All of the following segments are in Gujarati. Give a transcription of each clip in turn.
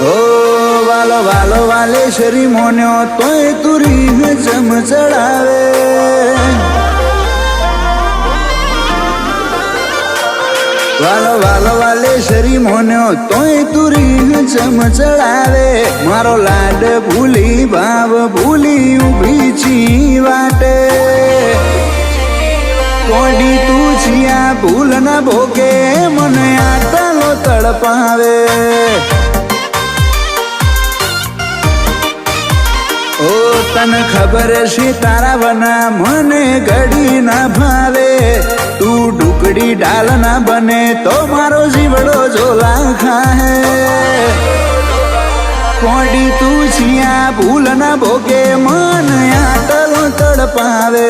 ઓ વાલો વાલો વાલેશ્વરી મોન્યો તોય તુરી જમ ચડાવે, વાલો વાલો વાલેશ્વરી મોન્યો તોય તુરી જમ ચડાવે, મારો લાડ ભૂલી ભાવ ભૂલી ઉભી છી વાટે, કોડી તું છિયા ભૂલ ના ભોગે મને આટલો તડપાવે, ઓ તને ખબર છે તારા વના મને ઘડી ના ભાવે, તું ઢુકડી ડાલ ના બને તો મારો જીવડો ઝોલા ખાહે, કોડી તું છિયા ભૂલ ના ભોગે મને આટલો તડપાવે,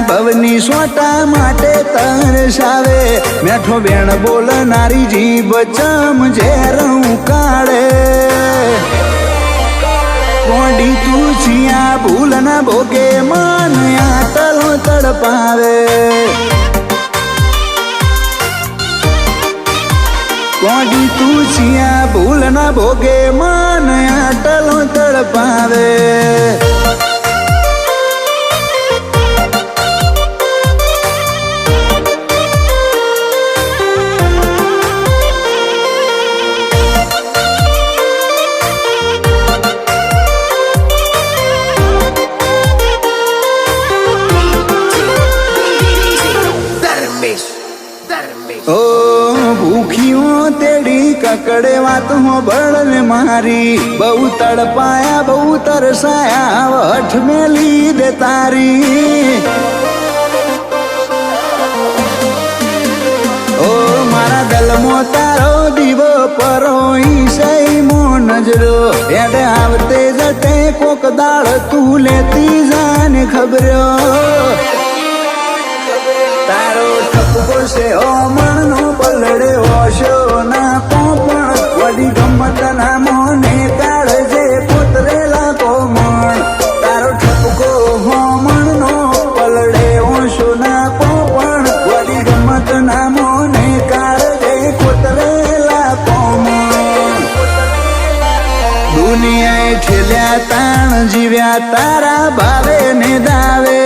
ભવની સોટા માટે તરસાવે, મેઠો બેણ બોલનારી જીભ ચમ ઝેરું કાઢે, કોડી તું છિયા ભૂલ ના ભોગે મન આટલો તડપાવે, કોડી તું છિયા ભૂલ ના ભોગે મન આટલો તડપાવે, ઓ ભૂખીઓ તેડી કકડે વાત હો બળને મારી, બહુ તડપાયા બહુ તરસાયા વઠ મેલી દે તારી, ઓ મારા દલમો તારો દીવો પરોઈ સઈ મો નજરો, એડે આવતે જતે કોક દાળ તું લેતી જાને ખબરો, તારો ઠપકો છે ઓ મણનો પલડે ઓશો ના પોપણ, વડી ગમત ના મોને કાળજે પુતરેલા કોમણ, તારો ઠપકો હો મણનો પલડે ઓશો ના પોપણ, વડી ગમત ના મોને કાળજે પુતરેલા કોમણ, દુનિયાએ ઠેલ્યા તાણ જીવ્યા તારા ભાવે ને દાવે,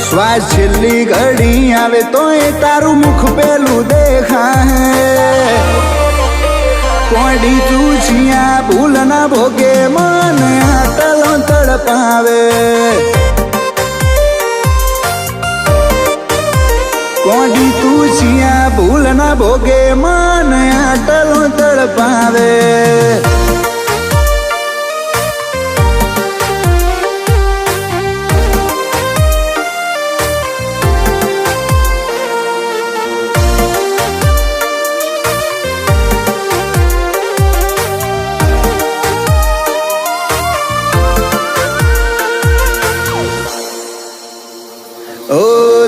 શ્વાસ છેલ્લી ઘડી આવે તોય તારું મુખ પેલું દેખાય, કોડી તું છિયા ભૂલ ના ભોગે મને આટલો તડપાવે, કોડી તું છિયા ભૂલ ના ભોગે મને આટલો તડપાવે,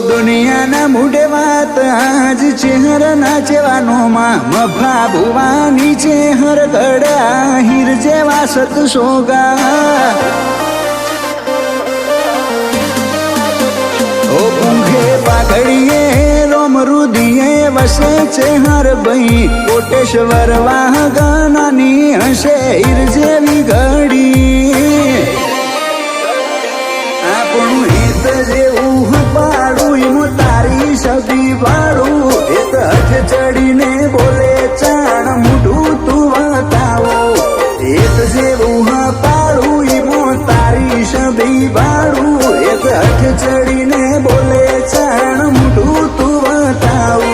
દુનિયાના મૂડે વાત આજ ચેહર નાચવાનો માં, મફા ભુવાની ચેહર ગળ્યા હીર જેવા સત સોગા, ઓ પૂંખે પાઘડીએ રોમ રુધિએ વસે ચેહર ભાઈ, કોટેશ્વર વાહગાનાની હશે હીર જેવી ઘડી, આપણું હિત જેવું પાડું તારી સદી પાડું, એક હઠ ચડીને બોલે ચાણ મૂઢું તું બતાવો, એક જેવું પાડું ઈમો તારી સદી પાડું, એક હઠ ચડીને બોલે ચાણ મૂઢું તું બતાવો,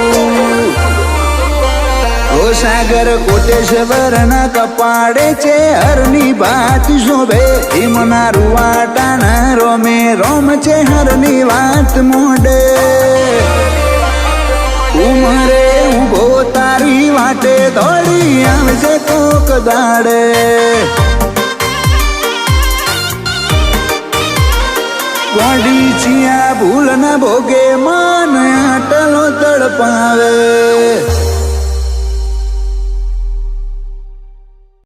ઓ સાગર કોટેશ્વર ના કપાડે છે હરની વાત શોભે, હિમના રૂવાટાના રોમે રોમ છે હરની વાત મોડે, ઉમરે ઉભો તારી વાટે દોડી આવજે કોક દાડે। ગોડી ચિયા ભૂલ ના ભોગે મન આટલો તડપાવે.